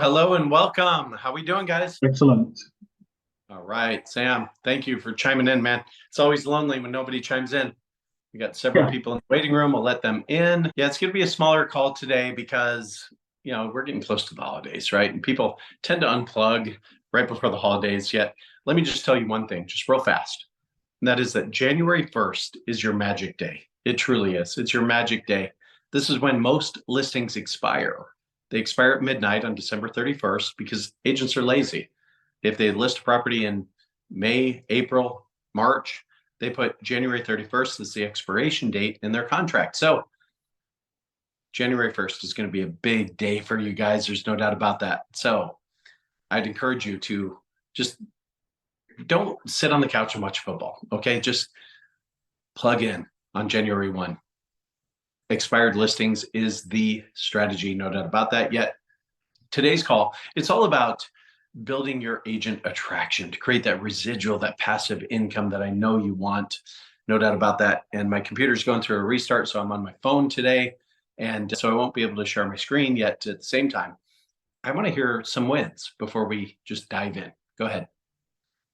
Hello and welcome. How we doing, guys? Excellent. All right, Sam, thank you for chiming in, man. It's always lonely when nobody chimes in. We got several Yeah. people in the waiting room. We'll let them in. Yeah, it's going to be a smaller call today because, we're getting close to the holidays, right? And people tend to unplug right before the holidays. Yet, let me just tell you one thing, just real fast. And that is that January 1st is your magic day. It truly is. It's your magic day. This is when most listings expire. They expire at midnight on December 31st because agents are lazy. If they list a property in May, April, March, they put January 31st as the expiration date in their contract. So January 1st is going to be a big day for you guys. There's no doubt about that. So I'd encourage you to just don't sit on the couch and watch football. Okay. Just plug in on January 1. Expired listings is the strategy, no doubt about that. Yet today's call, it's all about building your agent attraction to create that residual, that passive income that I know you want. No doubt about that. And my computer's going through a restart, so I'm on my phone today. And so I won't be able to share my screen yet. At the same time, I want to hear some wins before we just dive in. Go ahead.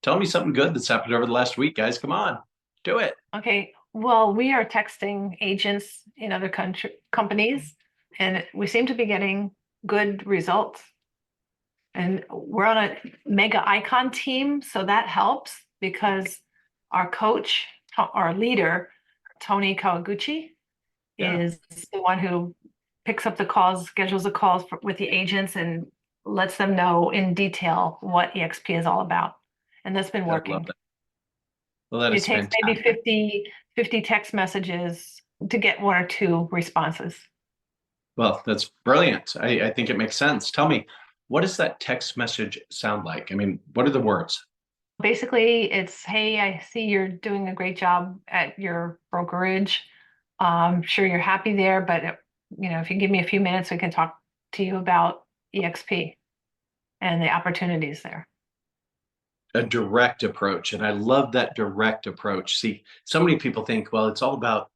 Tell me something good that's happened over the last week, guys. Come on, do it. Okay, well, we are texting agents in other companies, and we seem to be getting good results. And we're on a mega icon team, so that helps because our coach, our leader, Tony Kawaguchi, Yeah, is the one who picks up the calls, schedules the calls with the agents, and lets them know in detail what EXP is all about. And that's been I love working. that. Well, that It is takes maybe fantastic. 50 text messages to get one or two responses. Well, that's brilliant. I think it makes sense. Tell me, what does that text message sound like? I mean, what are the words? Basically, it's, hey, I see you're doing a great job at your brokerage. I'm sure you're happy there, but if you give me a few minutes, we can talk to you about EXP and the opportunities there. A direct approach. And I love that direct approach. See, so many people think, well, it's all about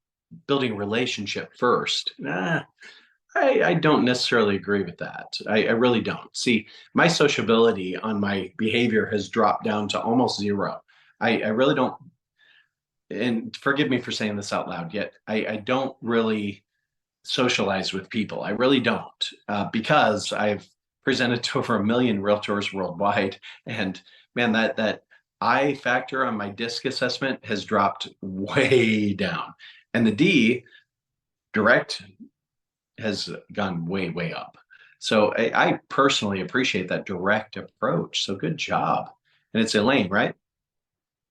building a relationship first. Nah, I don't necessarily agree with that. I really don't. See, my sociability on my behavior has dropped down to almost zero. I really don't, and forgive me for saying this out loud, yet I don't really socialize with people. I really don't, because I've presented to over 1 million realtors worldwide, and man, that I factor on my DISC assessment has dropped way down, and the D direct has gone way up. So I personally appreciate that direct approach. So good job, and it's Elaine, right?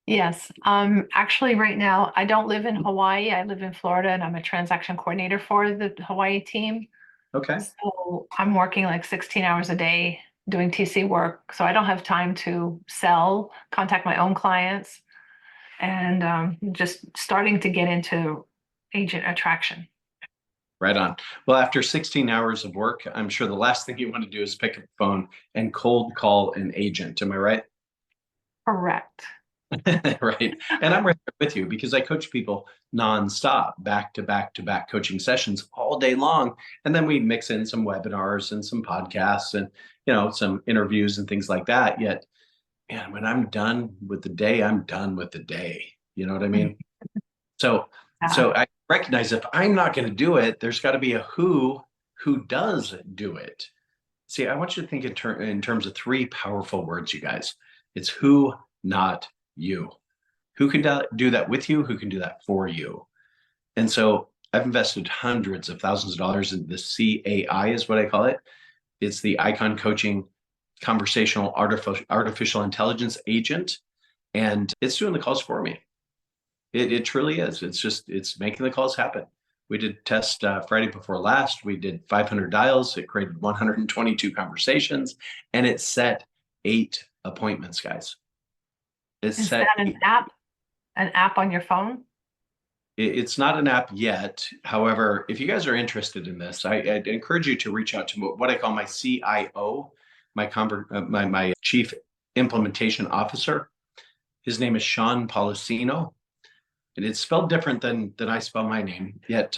Yes. Actually, right now, I don't live in Hawaii. I live in Florida, and I'm a transaction coordinator for the Hawaii team. Okay. So I'm working like 16 hours a day doing TC work. So I don't have time to sell, contact my own clients, and just starting to get into agent attraction. Right on. Well, after 16 hours of work, I'm sure the last thing you want to do is pick up the phone and cold call an agent. Am I right? Correct. Right. And I'm right there with you because I coach people nonstop, back to back to back coaching sessions all day long. And then we mix in some webinars and some podcasts and, some interviews and things like that. Yet, man, when I'm done with the day, I'm done with the day. You know what I mean? So, Yeah. so I recognize if I'm not going to do it, there's got to be a who does do it. See, I want you to think in terms of three powerful words, you guys. It's who, not you. Who can do that with you? Who can do that for you? And so I've invested hundreds of thousands of dollars in the CAI, is what I call it. It's the Icon Coaching Conversational Artificial Intelligence Agent, and it's doing the calls for me. It truly is. It's making the calls happen. We did test Friday before last. We did 500 dials. It created 122 conversations, and it set 8 appointments, guys. It Is that set an app? An app on your phone? It's not an app yet. However, if you guys are interested in this, I'd encourage you to reach out to what I call my CIO, my chief implementation officer. His name is Sean Policino, and it's spelled different than I spell my name. Yet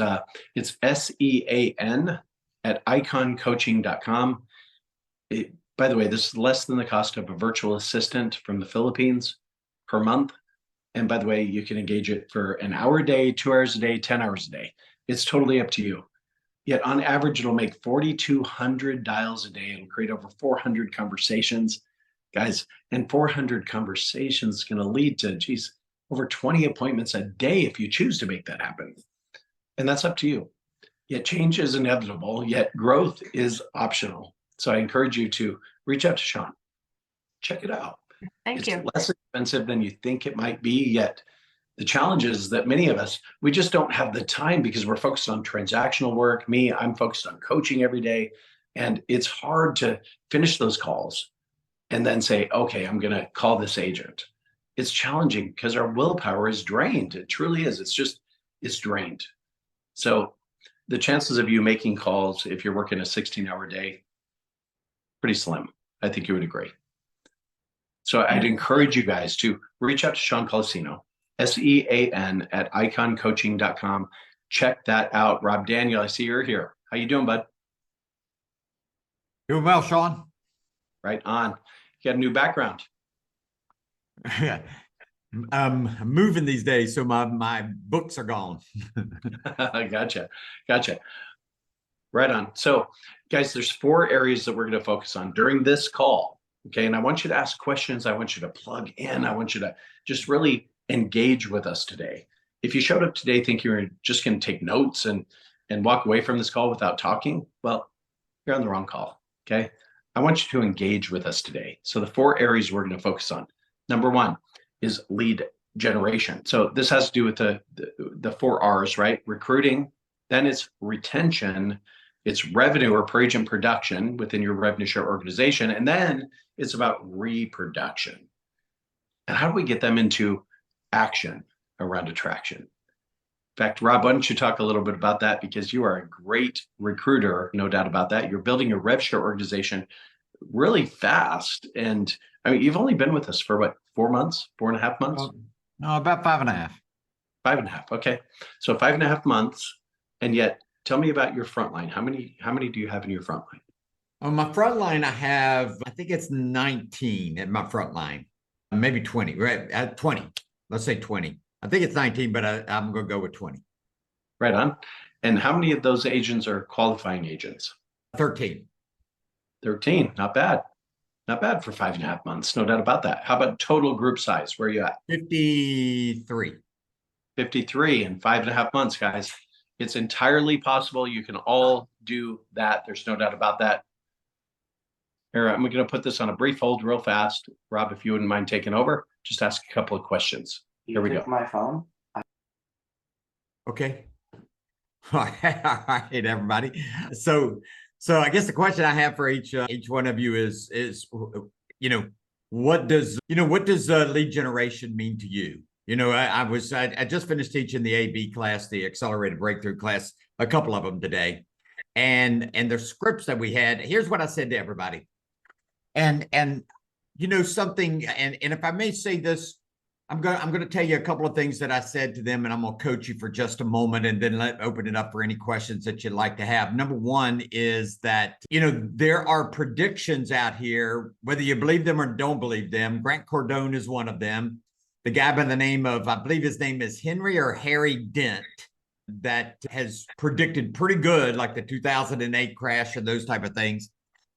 it's SEAN at iconcoaching.com. By the way, this is less than the cost of a virtual assistant from the Philippines per month. And by the way, you can engage it for an hour a day, 2 hours a day, 10 hours a day. It's totally up to you. Yet on average, it'll make 4,200 dials a day. It'll create over 400 conversations, guys. And 400 conversations is going to lead to, geez, over 20 appointments a day if you choose to make that happen. And that's up to you. Yet change is inevitable, yet growth is optional. So I encourage you to reach out to Sean. Check it out. Thank you. It's less expensive than you think it might be, yet the challenge is that many of us, we just don't have the time because we're focused on transactional work. Me, I'm focused on coaching every day. And it's hard to finish those calls and then say, okay, I'm going to call this agent. It's challenging because our willpower is drained. It truly is. It's drained. So the chances of you making calls if you're working a 16-hour day, pretty slim. I think you would agree. So I'd encourage you guys to reach out to Sean Policino, SEAN at iconcoaching.com. Check that out. Rob Daniel, I see you're here. How you doing, bud? Doing well, Sean. Right on. You got a new background. I'm moving these days, so my books are gone. Gotcha. Right on. So, guys, there's 4 areas that we're going to focus on during this call. Okay. And I want you to ask questions. I want you to plug in. I want you to just really engage with us today. If you showed up today thinking you're just going to take notes and walk away from this call without talking, well, you're on the wrong call. Okay. I want you to engage with us today. So the 4 areas we're going to focus on. Number 1 is lead generation. So this has to do with the 4 R's, right? Recruiting, then it's retention, it's revenue or per agent production within your revenue share organization, and then it's about reproduction. And how do we get them into action around attraction? In fact, Rob, why don't you talk a little bit about that, because you are a great recruiter, no doubt about that. You're building your rev share organization really fast. And I mean, you've only been with us for what, 4 months, 4.5 months? No, about 5.5. 5.5. Okay. So 5.5 months. And yet tell me about your front line. How many do you have in your front line? On my front line, I think it's 19 at my front line, maybe 20, right? At 20, let's say 20. I think it's 19, but I'm going to go with 20. Right on. And how many of those agents are qualifying agents? 13. 13. Not bad. Not bad for 5.5 months. No doubt about that. How about total group size? Where are you at? 53. 53 in 5.5 months, guys. It's entirely possible. You can all do that. There's no doubt about that. Here, I'm going to put this on a brief hold real fast. Rob, if you wouldn't mind taking over, just ask a couple of questions. Here we go. My phone. Okay. All right, everybody. So I guess the question I have for each one of you is, what does lead generation mean to you? I just finished teaching the AB class, the Accelerated Breakthrough class, a couple of them today, and the scripts that we had. Here's what I said to everybody, and something, and if I may say this, I'm going to tell you a couple of things that I said to them, and I'm going to coach you for just a moment, and then open it up for any questions that you'd like to have. Number 1 is that there are predictions out here, whether you believe them or don't believe them. Grant Cardone is one of them. The guy by the name of, I believe his name is Henry or Harry Dent, that has predicted pretty good, like the 2008 crash and those type of things.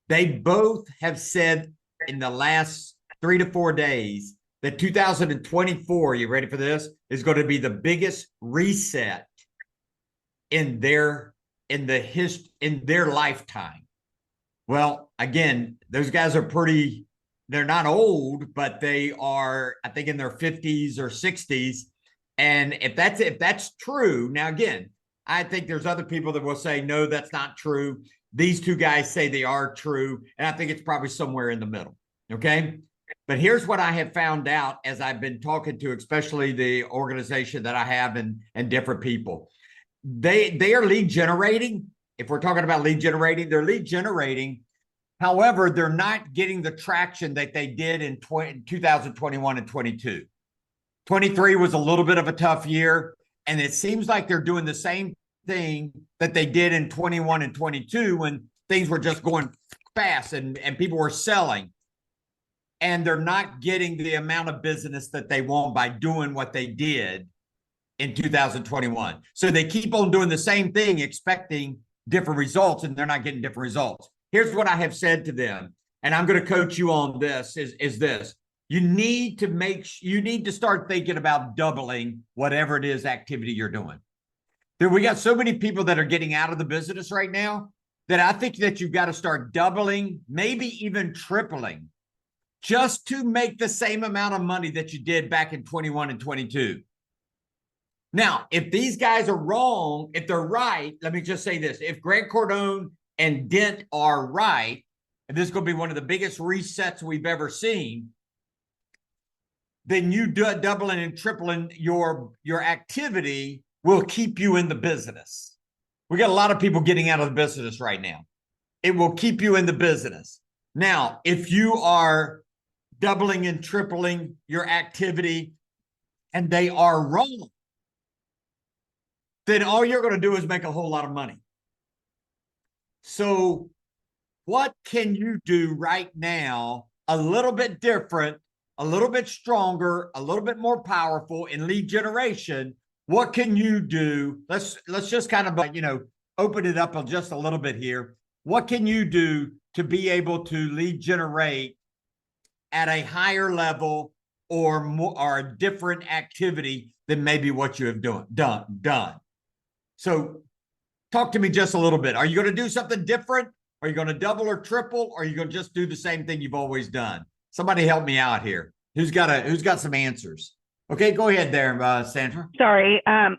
They both have said in the last 3 to 4 days that 2024, you ready for this, is going to be the biggest reset in their lifetime. Well, again, those guys are they're not old, but they are, I think, in their 50s or 60s. And if that's true, now again, I think there's other people that will say, no, that's not true. These 2 guys say they are true. And I think it's probably somewhere in the middle. Okay. But here's what I have found out as I've been talking to, especially the organization that I have and different people. They are lead generating. If we're talking about lead generating, they're lead generating. However, they're not getting the traction that they did in 2021 and 22. 23 was a little bit of a tough year, and it seems like they're doing the same thing that they did in 21 and 22 when things were just going fast and people were selling, and they're not getting the amount of business that they want by doing what they did in 2021. So they keep on doing the same thing, expecting different results, and they're not getting different results. Here's what I have said to them, and I'm going to coach you on this, is this. You need to start thinking about doubling whatever it is activity you're doing. We got so many people that are getting out of the business right now that I think that you've got to start doubling, maybe even tripling, just to make the same amount of money that you did back in 21 and 22. Now, if these guys are wrong, if they're right, let me just say this. If Grant Cardone and Dent are right, and this is going to be one of the biggest resets we've ever seen, then you doubling and tripling your activity will keep you in the business. We got a lot of people getting out of the business right now. It will keep you in the business. Now, if you are doubling and tripling your activity and they are wrong, then all you're going to do is make a whole lot of money. So what can you do right now a little bit different, a little bit stronger, a little bit more powerful in lead generation? What can you do? Let's just kind of, open it up just a little bit here. What can you do to be able to lead generate at a higher level or more, or a different activity than maybe what you have done? So talk to me just a little bit. Are you going to do something different? Are you going to double or triple? Or are you going to just do the same thing you've always done? Somebody help me out here. Who's got some answers? Okay, go ahead there, Sandra. Sorry, I'm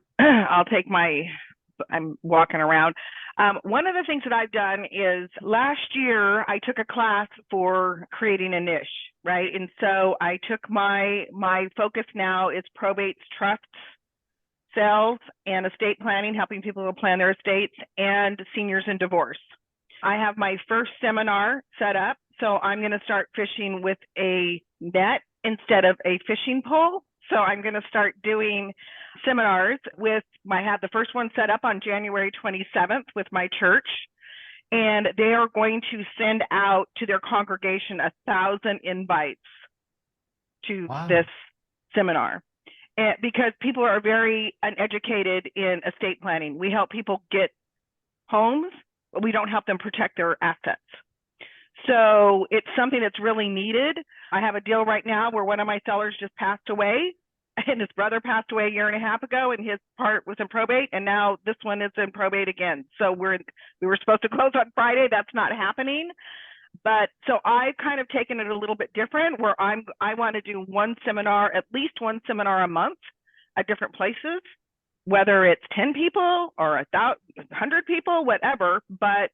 walking around. One of the things that I've done is last year I took a class for creating a niche, right? And so I took my focus now is probates, trusts, sales, and estate planning, helping people to plan their estates, and seniors and divorce. I have my first seminar set up, so I'm going to start fishing with a net instead of a fishing pole. So I'm going to start doing seminars I have the first one set up on January 27th with my church, and they are going to send out to their congregation 1,000 invites to this seminar. Because people are very uneducated in estate planning. We help people get homes, but we don't help them protect their assets. So it's something that's really needed. I have a deal right now where one of my sellers just passed away, and his brother passed away a year and a half ago, and his part was in probate, and now this one is in probate again. So we were supposed to close on Friday. That's not happening. But so I've kind of taken it a little bit different, where I want to do at least one seminar a month at different places, whether it's 10 people or 100 people, whatever. But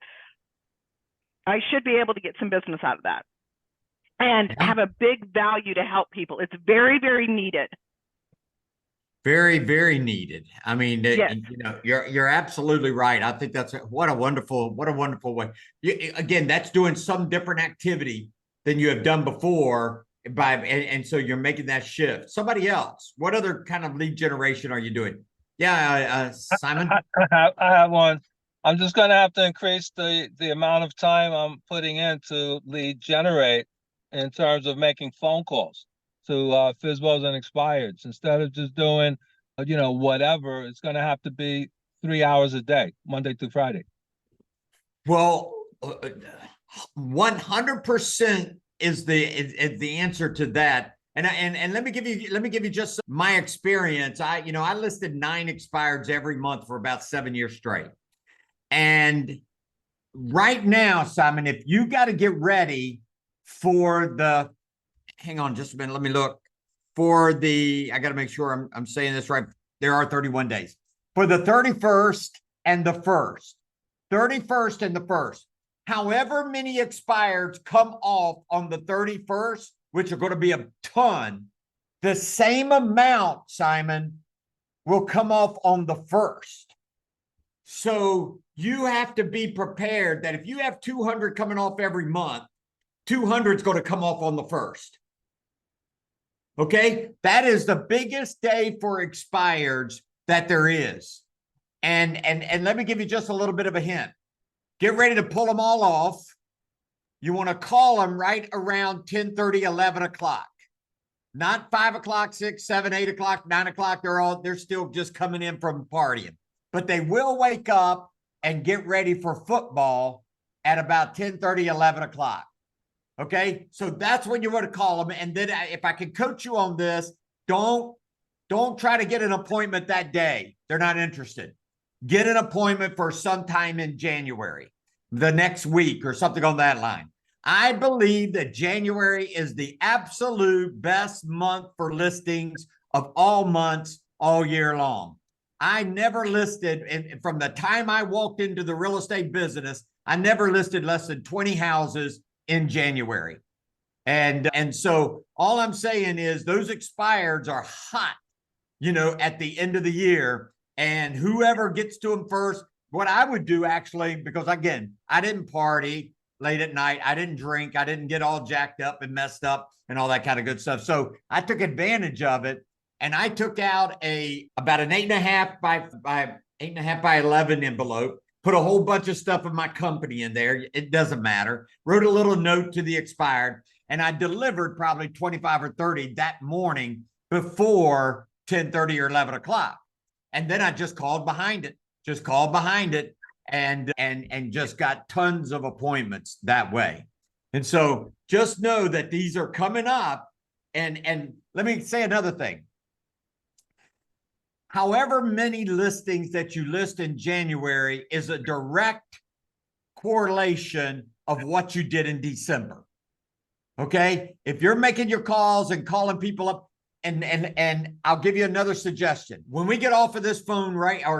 I should be able to get some business out of that and have a big value to help people. It's very, very needed. Very, very needed. I mean, yes. You're absolutely right. I think that's what a wonderful way. Again, that's doing some different activity than you have done before. And so you're making that shift. Somebody else, what other kind of lead generation are you doing? Yeah, Simon. I have one. I'm just going to have to increase the amount of time I'm putting in to lead generate in terms of making phone calls to FSBOs and expireds. Instead of just doing, whatever, it's going to have to be 3 hours a day, Monday through Friday. Well, 100% is the answer to that. And let me give you just my experience. I listed 9 expireds every month for about 7 years straight. And right now, Simon, if you got to get ready for hang on just a minute, let me look. I got to make sure I'm saying this right. There are 31 days. For the 31st and the 1st. 31st and the 1st. However many expireds come off on the 31st, which are going to be a ton, the same amount, Simon, will come off on the 1st. So you have to be prepared that if you have 200 coming off every month, 200 is going to come off on the 1st. Okay? That is the biggest day for expireds that there is. And let me give you just a little bit of a hint. Get ready to pull them all off. you want to call them right around 10:30, 11 o'clock. Not 5 o'clock, 6, 7, 8 o'clock, 9 o'clock. They're still just coming in from partying. But they will wake up and get ready for football at about 10:30, 11 o'clock. Okay, so that's when you want to call them. And then if I can coach you on this, don't try to get an appointment that day. They're not interested. Get an appointment for sometime in January, the next week or something on that line. I believe that January is the absolute best month for listings of all months all year long. I never listed, and from the time I walked into the real estate business, I never listed less than 20 houses in January. And so all I'm saying is those expireds are hot, at the end of the year, and whoever gets to them first, what I would do actually, because again, I didn't party late at night. I didn't drink. I didn't get all jacked up and messed up and all that kind of good stuff. So I took advantage of it, and I took out about an 8.5 by 8.5 by 11 envelope, put a whole bunch of stuff of my company in there. It doesn't matter. Wrote a little note to the expired, and I delivered probably 25 or 30 that morning before 10:30 or 11 o'clock. And then I just called behind it, and just got tons of appointments that way. And so just know that these are coming up. And let me say another thing. However many listings that you list in January is a direct correlation of what you did in December. Okay? If you're making your calls and calling people up, and I'll give you another suggestion. When we get off of this phone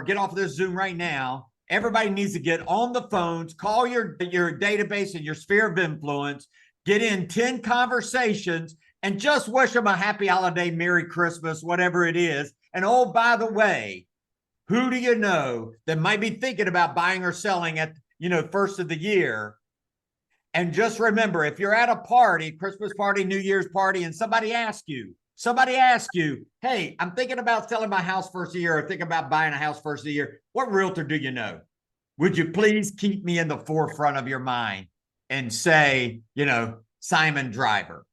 get off of this Zoom right now, everybody needs to get on the phones, call your database and your sphere of influence, get in 10 conversations, and just wish them a happy holiday, Merry Christmas, whatever it is. And oh, by the way, who do you know that might be thinking about buying or selling at, first of the year? And just remember, if you're at a party, Christmas party, New Year's party, and somebody asks you, hey, I'm thinking about selling my house first of the year, or thinking about buying a house first of the year, what realtor do you know? Would you please keep me in the forefront of your mind and say, Simon Driver?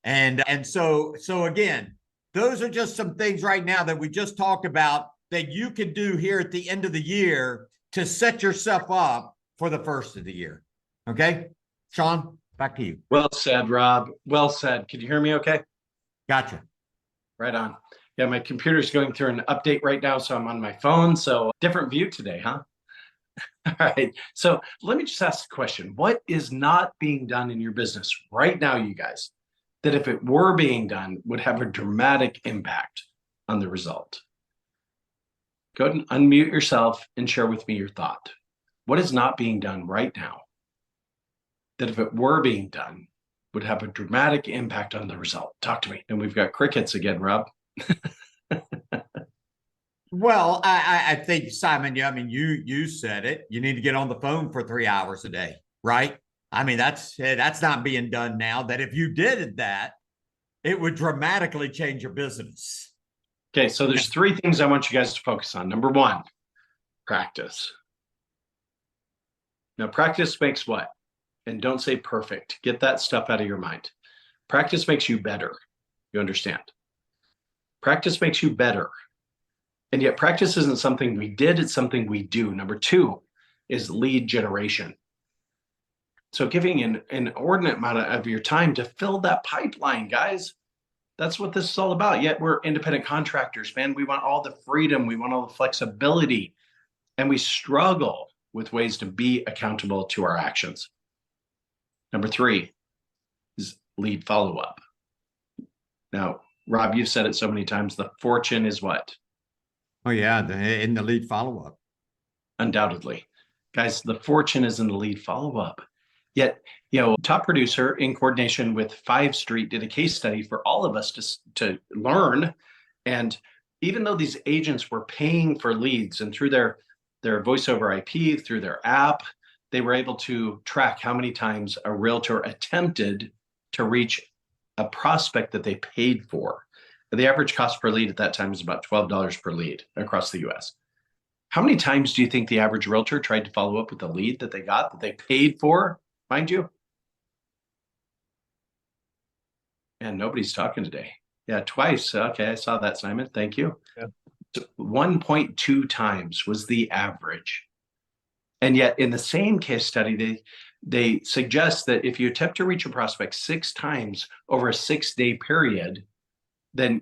And so again, those are just some things right now that we just talked about that you can do here at the end of the year to set yourself up for the first of the year. Okay, Sean, back to you. Well said, Rob. Well said. Can you hear me okay? Gotcha. Right on. Yeah, my computer's going through an update right now, so I'm on my phone. So different view today, huh? All right. So let me just ask the question. What is not being done in your business right now, you guys, that if it were being done would have a dramatic impact on the result? Go ahead and unmute yourself and share with me your thought. What is not being done right now that if it were being done would have a dramatic impact on the result? Talk to me. And we've got crickets again, Rob. Well, I think, Simon, you said it. You need to get on the phone for 3 hours a day, right? I mean, that's not being done now. That if you did that, it would dramatically change your business. Okay, so there's 3 things I want you guys to focus on. Number 1, practice. Now, practice makes what? And don't say perfect. Get that stuff out of your mind. Practice makes you better. You understand? Practice makes you better. And yet practice isn't something we did, it's something we do. Number 2 is lead generation. So giving an inordinate amount of your time to fill that pipeline, guys. That's what this is all about. Yet we're independent contractors, man. We want all the freedom. We want all the flexibility. And we struggle with ways to be accountable to our actions. Number 3 is lead follow-up. Now, Rob, you've said it so many times. The fortune is what? Oh, yeah, in the lead follow-up. Undoubtedly. Guys, the fortune is in the lead follow-up. Yet, Top Producer, in coordination with 5 Street, did a case study for all of us to learn. And even though these agents were paying for leads, and through their voice over IP, through their app, they were able to track how many times a realtor attempted to reach a prospect that they paid for. The average cost per lead at that time was about $12 per lead across the US. How many times do you think the average realtor tried to follow up with the lead that they got, that they paid for, mind you? And nobody's talking today. Yeah, twice. Okay, I saw that, Simon. Thank you. Yeah. 1.2 times was the average. And yet in the same case study, they suggest that if you attempt to reach a prospect 6 times over a 6-day period, then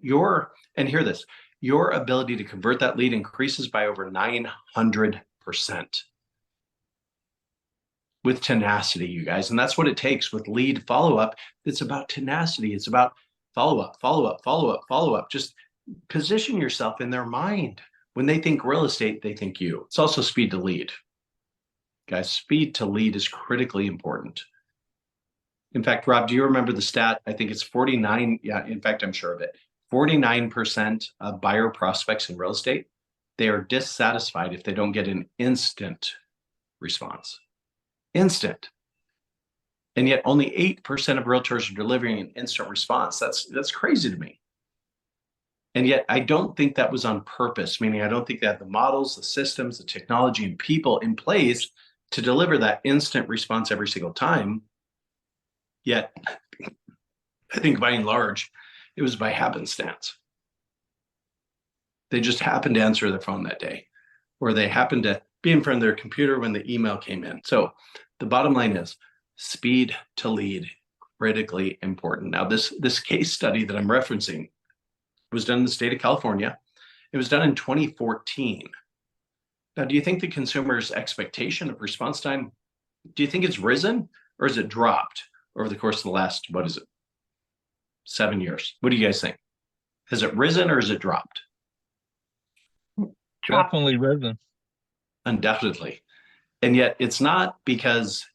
and hear this, your ability to convert that lead increases by over 900% with tenacity, you guys. And that's what it takes with lead follow-up. It's about tenacity. It's about follow-up, follow-up, follow-up, follow-up. Just position yourself in their mind. When they think real estate, they think you. It's also speed to lead. Guys, speed to lead is critically important. In fact, Rob, do you remember the stat? I think it's 49. Yeah, in fact, I'm sure of it. 49% of buyer prospects in real estate, they are dissatisfied if they don't get an instant response. Instant. And yet only 8% of realtors are delivering an instant response. That's crazy to me. And yet I don't think that was on purpose, meaning I don't think they have the models, the systems, the technology, and people in place to deliver that instant response every single time. Yet I think by and large, it was by happenstance. They just happened to answer their phone that day, or they happened to be in front of their computer when the email came in. So the bottom line is speed to lead, critically important. Now, this case study that I'm referencing was done in the state of California. It was done in 2014. Now, do you think the consumer's expectation of response time, do you think it's risen or has it dropped over the course of the last, 7 years? What do you guys think? Has it risen or has it dropped? Definitely risen. Undoubtedly. And yet it's not because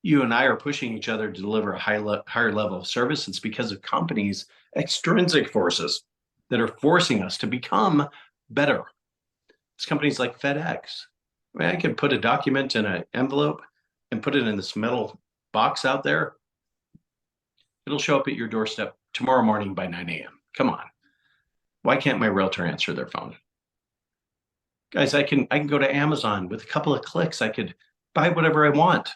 you and I are pushing each other to deliver a higher level of service. It's because of companies' extrinsic forces that are forcing us to become better. It's companies like FedEx. I mean, I can put a document in an envelope and put it in this metal box out there. It'll show up at your doorstep tomorrow morning by 9 a.m. Come on. Why can't my realtor answer their phone? Guys, I can go to Amazon with a couple of clicks. I could buy whatever I want.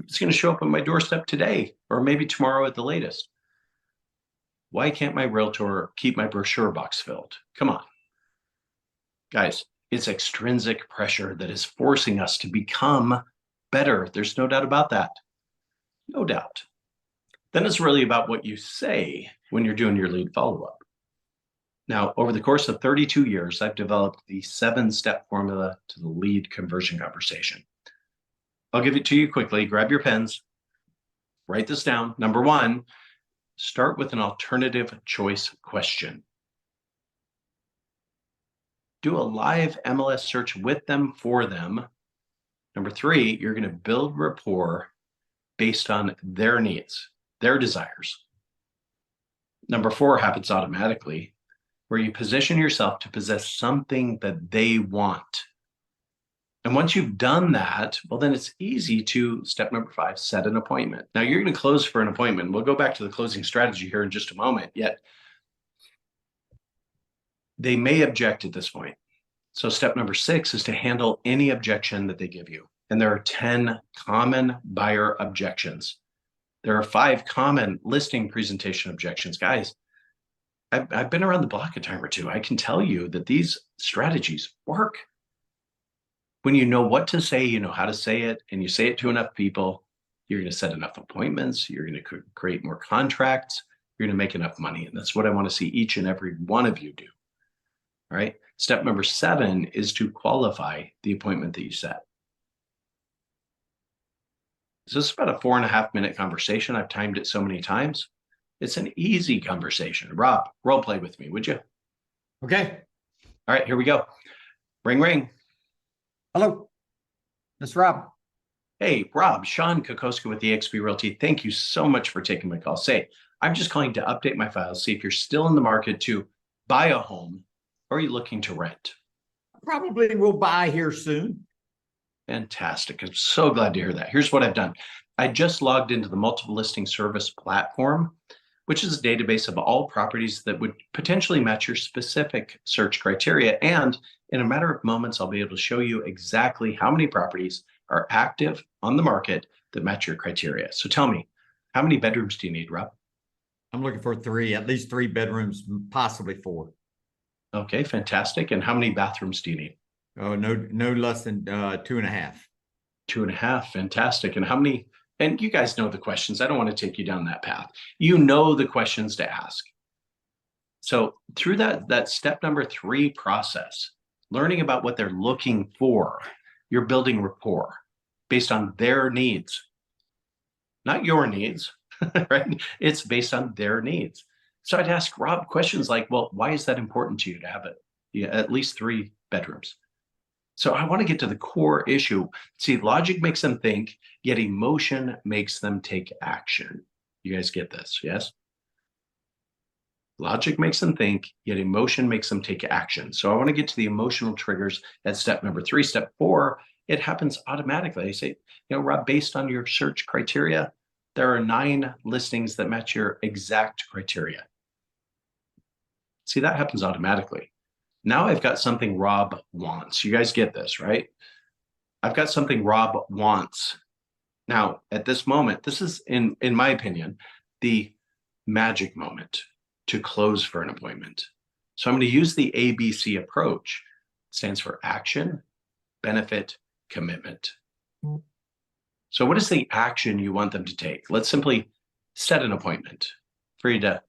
It's going to show up on my doorstep today or maybe tomorrow at the latest. Why can't my realtor keep my brochure box filled? Come on. Guys, it's extrinsic pressure that is forcing us to become better. There's no doubt about that. No doubt. Then it's really about what you say when you're doing your lead follow-up. Now, over the course of 32 years, I've developed the 7-step formula to the lead conversion conversation. I'll give it to you quickly. Grab your pens. Write this down. Number 1, start with an alternative choice question. Do a live MLS search with them for them. Number 3, you're going to build rapport based on their needs, their desires. Number 4 happens automatically, where you position yourself to possess something that they want. And once you've done that, well, then it's easy to, step number 5, set an appointment. Now you're going to close for an appointment. We'll go back to the closing strategy here in just a moment, yet they may object at this point. So step number 6 is to handle any objection that they give you. And there are 10 common buyer objections. There are 5 common listing presentation objections. Guys, I've been around the block a time or two. I can tell you that these strategies work. When you know what to say, you know how to say it, and you say it to enough people, you're going to set enough appointments, you're going to create more contracts, you're going to make enough money. And that's what I want to see each and every one of you do. All right. Step number 7 is to qualify the appointment that you set. So this is about a 4.5-minute conversation. I've timed it so many times. It's an easy conversation. Rob, role play with me, would you? Okay. All right, here we go. Ring, ring. Hello. That's Rob. Hey, Rob, Sean Kokoska with eXp Realty. Thank you so much for taking my call. Say, I'm just calling to update my files, see if you're still in the market to buy a home or are you looking to rent? Probably will buy here soon. Fantastic. I'm so glad to hear that. Here's what I've done. I just logged into the multiple listing service platform, which is a database of all properties that would potentially match your specific search criteria. And in a matter of moments, I'll be able to show you exactly how many properties are active on the market that match your criteria. So tell me, how many bedrooms do you need, Rob? I'm looking for three, at least 3 bedrooms, possibly 4. Okay, fantastic. And how many bathrooms do you need? Oh, no less than 2.5. 2.5, fantastic. And how many? And you guys know the questions. I don't want to take you down that path. You know the questions to ask. So through that step number 3 process, learning about what they're looking for, you're building rapport based on their needs, not your needs, right? It's based on their needs. So I'd ask Rob questions like, well, why is that important to you to have at least 3 bedrooms? So I want to get to the core issue. See, logic makes them think, yet emotion makes them take action. You guys get this, yes? Logic makes them think, yet emotion makes them take action. So I want to get to the emotional triggers at step number 3. Step 4, it happens automatically. I say, Rob, based on your search criteria, there are 9 listings that match your exact criteria. See, that happens automatically. Now I've got something Rob wants. You guys get this, right? I've got something Rob wants. Now, at this moment, this is, in my opinion, the magic moment to close for an appointment. So I'm going to use the ABC approach. It stands for action, benefit, commitment. So what is the action you want them to take? Let's simply set an appointment for you to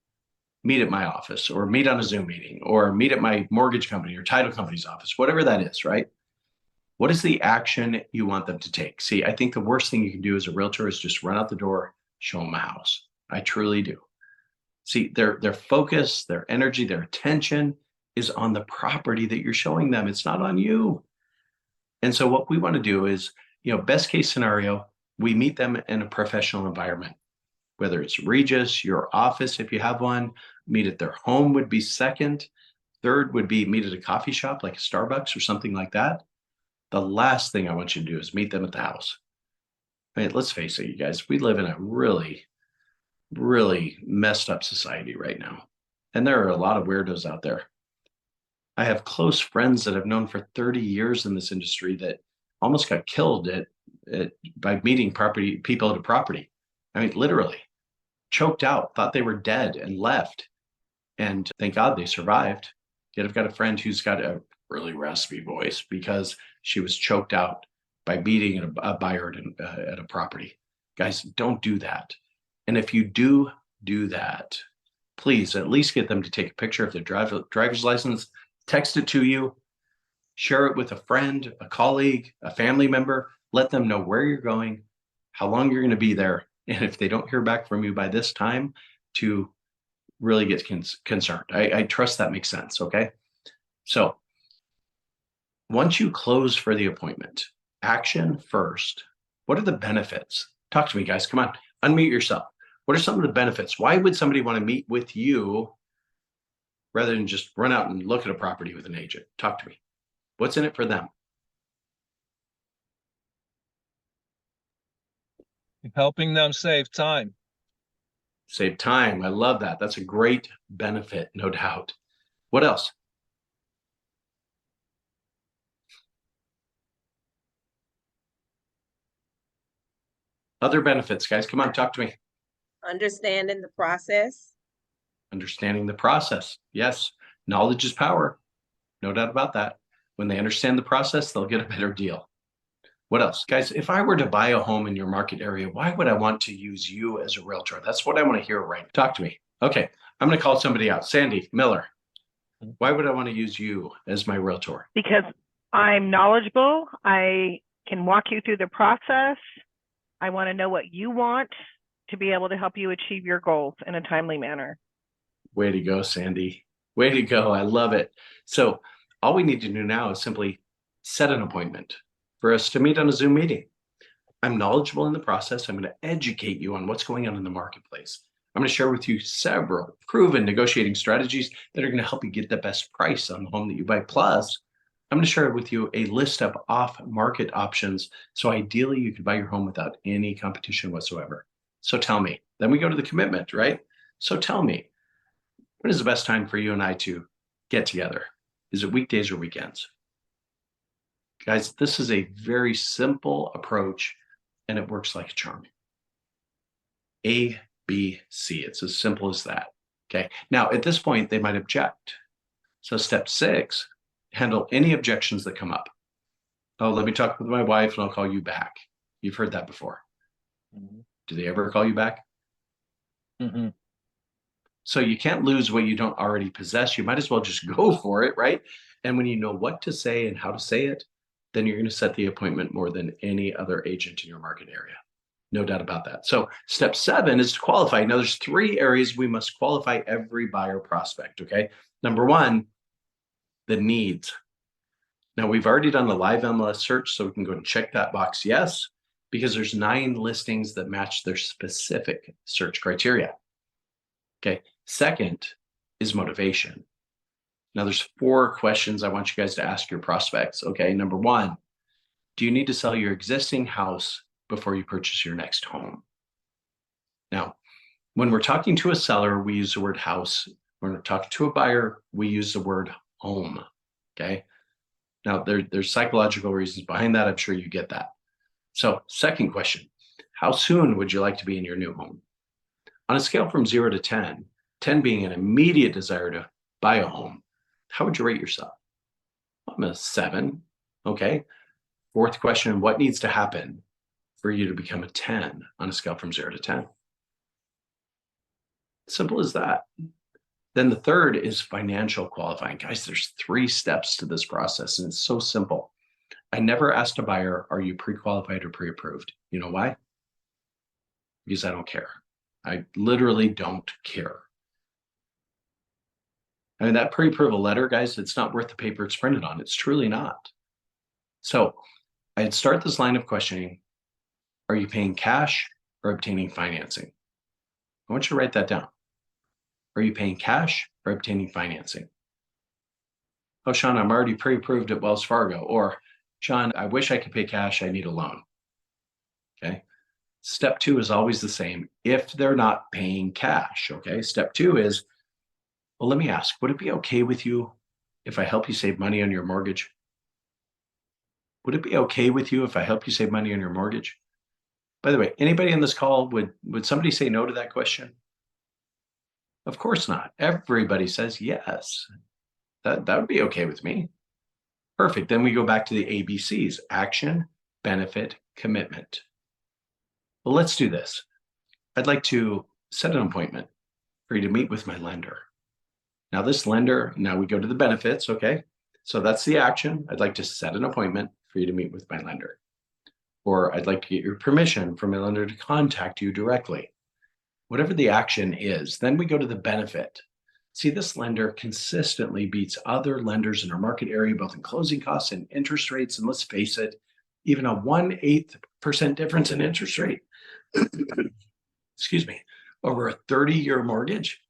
meet at my office, or meet on a Zoom meeting, or meet at my mortgage company or title company's office, whatever that is, right? What is the action you want them to take? See, I think the worst thing you can do as a realtor is just run out the door, show them a house. I truly do. See, their focus, their energy, their attention is on the property that you're showing them. It's not on you. And so what we want to do is, best case scenario, we meet them in a professional environment. Whether it's Regis, your office, if you have one, meet at their home would be second. Third would be meet at a coffee shop like a Starbucks or something like that. The last thing I want you to do is meet them at the house. I mean, let's face it, you guys, we live in a really, really messed up society right now. And there are a lot of weirdos out there. I have close friends that I've known for 30 years in this industry that almost got killed by meeting people at a property. I mean, literally choked out, thought they were dead and left. And thank God they survived. Yet I've got a friend who's got a really raspy voice because she was choked out by meeting a buyer at a property. Guys, don't do that. And if you do that, please at least get them to take a picture of their driver's license, text it to you, share it with a friend, a colleague, a family member. Let them know where you're going, how long you're going to be there. And if they don't hear back from you by this time, to really get concerned. I trust that makes sense, okay? So once you close for the appointment, action first. What are the benefits? Talk to me, guys. Come on, unmute yourself. What are some of the benefits? Why would somebody want to meet with you rather than just run out and look at a property with an agent? Talk to me. What's in it for them? Helping them save time. Save time. I love that. That's a great benefit, no doubt. What else? Other benefits, guys. Come on, talk to me. Understanding the process. Understanding the process. Yes. Knowledge is power. No doubt about that. When they understand the process, they'll get a better deal. What else? Guys, if I were to buy a home in your market area, why would I want to use you as a realtor? That's what I want to hear right now. Talk to me. Okay, I'm going to call somebody out. Sandy Miller, why would I want to use you as my realtor? Because I'm knowledgeable. I can walk you through the process. I want to know what you want to be able to help you achieve your goals in a timely manner. Way to go, Sandy. Way to go. I love it. So all we need to do now is simply set an appointment for us to meet on a Zoom meeting. I'm knowledgeable in the process. I'm going to educate you on what's going on in the marketplace. I'm going to share with you several proven negotiating strategies that are going to help you get the best price on the home that you buy. Plus, I'm going to share with you a list of off-market options. So ideally, you could buy your home without any competition whatsoever. So tell me. Then we go to the commitment, right? So tell me, when is the best time for you and I to get together? Is it weekdays or weekends? Guys, this is a very simple approach and it works like a charm. A, B, C. It's as simple as that. Okay. Now, at this point, they might object. So step 6, handle any objections that come up. Oh, let me talk with my wife and I'll call you back. You've heard that before. Do they ever call you back? Mhm. So you can't lose what you don't already possess. You might as well just go for it, right? And when you know what to say and how to say it, then you're going to set the appointment more than any other agent in your market area. No doubt about that. So step 7 is to qualify. Now there's 3 areas we must qualify every buyer prospect, okay? Number 1, the needs. Now we've already done the live MLS search, so we can go and check that box yes, because there's 9 listings that match their specific search criteria. Okay, second is motivation. Now there's 4 questions I want you guys to ask your prospects, okay? Number 1, do you need to sell your existing house before you purchase your next home? Now, when we're talking to a seller, we use the word house. When we're talking to a buyer, we use the word home, okay? Now, there's psychological reasons behind that. I'm sure you get that. So, second question, how soon would you like to be in your new home? On a scale from 0 to 10, 10 being an immediate desire to buy a home, how would you rate yourself? I'm a 7, okay? Fourth question, what needs to happen for you to become a 10 on a scale from 0 to 10? Simple as that. Then the third is financial qualifying. Guys, there's 3 steps to this process, and it's so simple. I never asked a buyer, are you pre-qualified or pre-approved? You know why? Because I don't care. I literally don't care. I mean, that pre-approval letter, guys, it's not worth the paper it's printed on. It's truly not. So I'd start this line of questioning. Are you paying cash or obtaining financing? I want you to write that down. Are you paying cash or obtaining financing? Oh, Sean, I'm already pre-approved at Wells Fargo. Or, Sean, I wish I could pay cash. I need a loan. Okay. Step 2 is always the same if they're not paying cash. Okay. Step 2 is, well, let me ask, would it be okay with you if I help you save money on your mortgage? Would it be okay with you if I help you save money on your mortgage? By the way, anybody on this call, would somebody say no to that question? Of course not. Everybody says yes. That would be okay with me. Perfect. Then we go back to the ABCs: action, benefit, commitment. Well, let's do this. I'd like to set an appointment for you to meet with my lender. Now this lender, now we go to the benefits, okay? So that's the action. I'd like to set an appointment for you to meet with my lender. Or I'd like to get your permission from my lender to contact you directly. Whatever the action is, then we go to the benefit. See, this lender consistently beats other lenders in our market area, both in closing costs and interest rates. And let's face it, even a 1/8% difference in interest rate, excuse me, over a 30-year mortgage,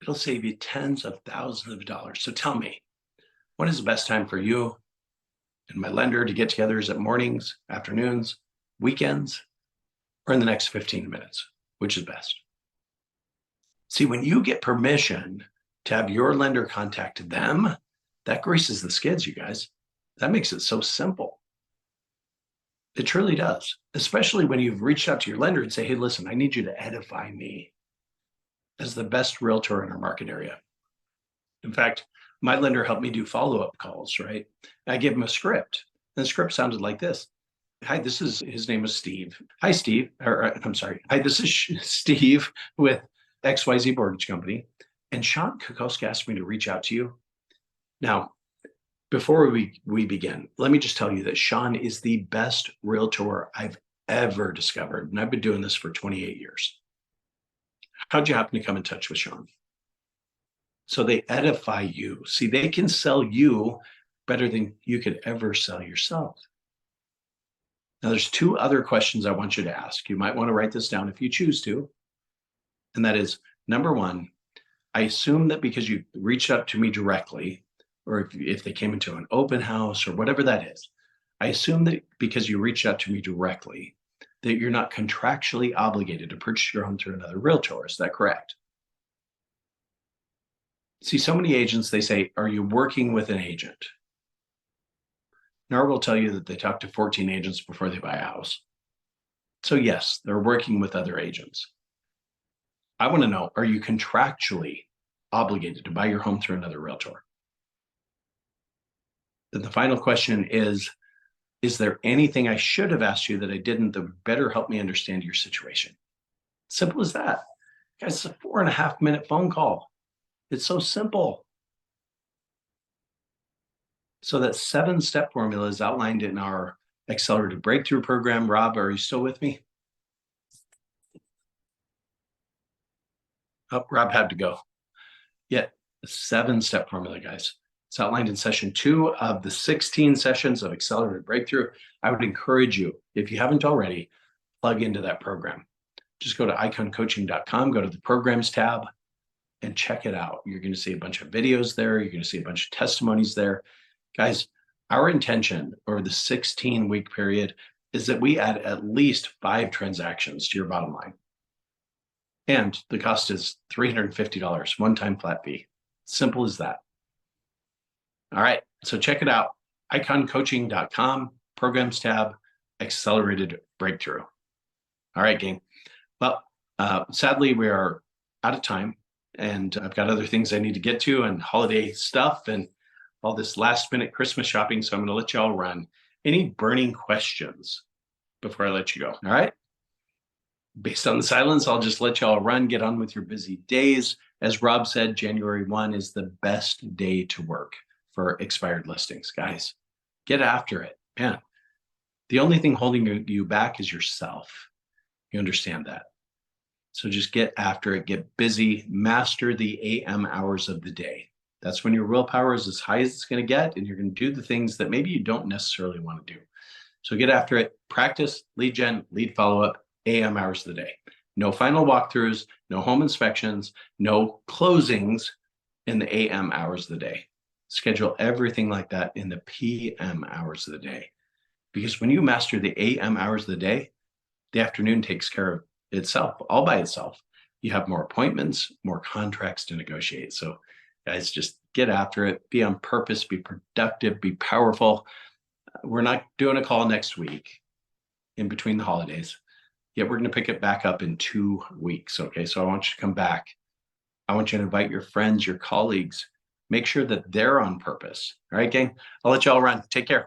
it'll save you tens of thousands of dollars. So tell me, when is the best time for you and my lender to get together? Is it mornings, afternoons, weekends, or in the next 15 minutes? Which is best? See, when you get permission to have your lender contact them, that greases the skids, you guys. That makes it so simple. It truly does, especially when you've reached out to your lender and say, hey, listen, I need you to edify me as the best realtor in our market area. In fact, my lender helped me do follow-up calls, right? I gave him a script, and the script sounded like this. Hi, his name is Steve. Hi, Steve. I'm sorry. Hi, this is Steve with XYZ Mortgage Company. And Sean Kokoska asked me to reach out to you. Now, before we begin, let me just tell you that Sean is the best realtor I've ever discovered. And I've been doing this for 28 years. How'd you happen to come in touch with Sean? So they edify you. See, they can sell you better than you could ever sell yourself. Now, there's 2 other questions I want you to ask. You might want to write this down if you choose to. And that is, number 1, I assume that because you reached out to me directly, or if they came into an open house or whatever that is, I assume that because you reached out to me directly, that you're not contractually obligated to purchase your home through another realtor. Is that correct? See, so many agents, they say, are you working with an agent? NAR will tell you that they talk to 14 agents before they buy a house. So yes, they're working with other agents. I want to know, are you contractually obligated to buy your home through another realtor? Then the final question is there anything I should have asked you that I didn't that would better help me understand your situation? Simple as that. Guys, it's a 4.5-minute phone call. It's so simple. So that 7-step formula is outlined in our Accelerated Breakthrough program. Rob, are you still with me? Oh, Rob had to go. Yet the 7-step formula, guys. It's outlined in session 2 of the 16 sessions of Accelerated Breakthrough. I would encourage you, if you haven't already, plug into that program. Just go to iconcoaching.com, go to the programs tab, and check it out. You're going to see a bunch of videos there. You're going to see a bunch of testimonies there. Guys, our intention over the 16-week period is that we add at least 5 transactions to your bottom line. And the cost is $350, one-time flat fee. Simple as that. All right, so check it out. iconcoaching.com, programs tab, Accelerated Breakthrough. All right, gang. Well, sadly, we are out of time, and I've got other things I need to get to and holiday stuff and all this last-minute Christmas shopping, so I'm going to let you all run. Any burning questions before I let you go? All right? Based on the silence, I'll just let you all run, get on with your busy days. As Rob said, January 1 is the best day to work for expired listings. Guys, get after it. Man, the only thing holding you back is yourself. You understand that? So just get after it, get busy, master the AM hours of the day. That's when your willpower is as high as it's going to get, and you're going to do the things that maybe you don't necessarily want to do. So get after it, practice, lead gen, lead follow-up, AM hours of the day. No final walkthroughs, no home inspections, no closings in the AM hours of the day. Schedule everything like that in the PM hours of the day. Because when you master the AM hours of the day, the afternoon takes care of itself, all by itself. You have more appointments, more contracts to negotiate. So guys, just get after it, be on purpose, be productive, be powerful. We're not doing a call next week in between the holidays. Yet we're going to pick it back up in 2 weeks. Okay, so I want you to come back. I want you to invite your friends, your colleagues. Make sure that they're on purpose. All right, gang? I'll let you all run. Take care.